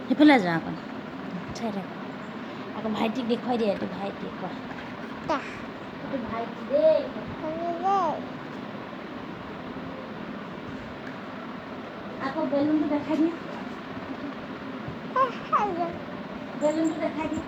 সেইফালে যাওঁ আকৌ চাই থাক আকৌ ভাইটিক দেখুৱাই দিয়া এইটো ভাইটিক কোৱা এইটো ভাইটি দেই আকৌ বেলুনটো দেখাই দিয়া বেলুনটো দেখাই দিয়া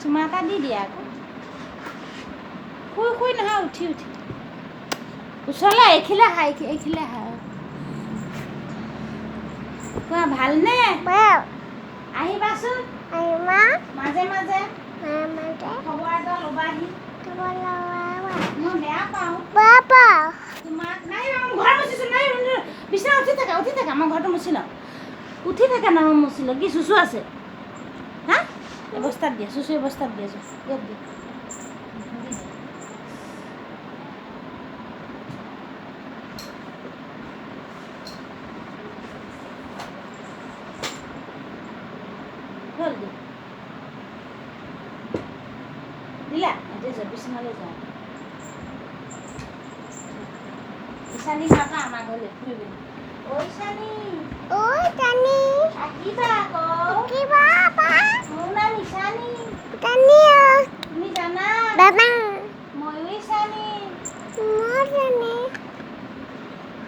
চুমা এটা দি দিয়া আকৌ শুই নহয় উঠি ওচৰলৈ এইখিলে আহা এইখিলে আহা কোৱা ভালনে আহিবাচোন মাজে মাজে খবৰ এটা ল'বাহি মই বেয়া পাওঁ তোমাক নাই ঘৰ মুচিছোঁ নাই বিচনা উঠি থাকা মই ঘৰটো মুচি লওঁ উঠি থাকা না মই মুচি লওঁ কি চুচু আছে হা অৱস্থাত দিয়া চুচু অৱস্থাত দিয়া ইয়াত দিয়া দিলা এতিয়া যা বিচনালৈ যাওঁ ঈশানী মাতা আমাৰ ঘৰলৈ ফুৰিবলৈ ঈশানী আহিবা আকৌ মোৰ নাম ঈশানী তুমি জানা ময়ো ঈশানী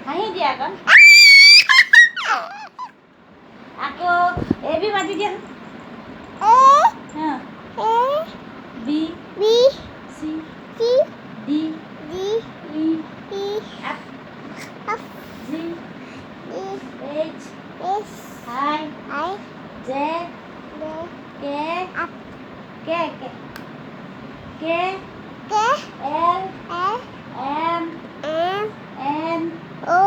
হাঁহি দিয়া আকৌ এবি মাতি দিয়া B C D E F G H I J K L M N O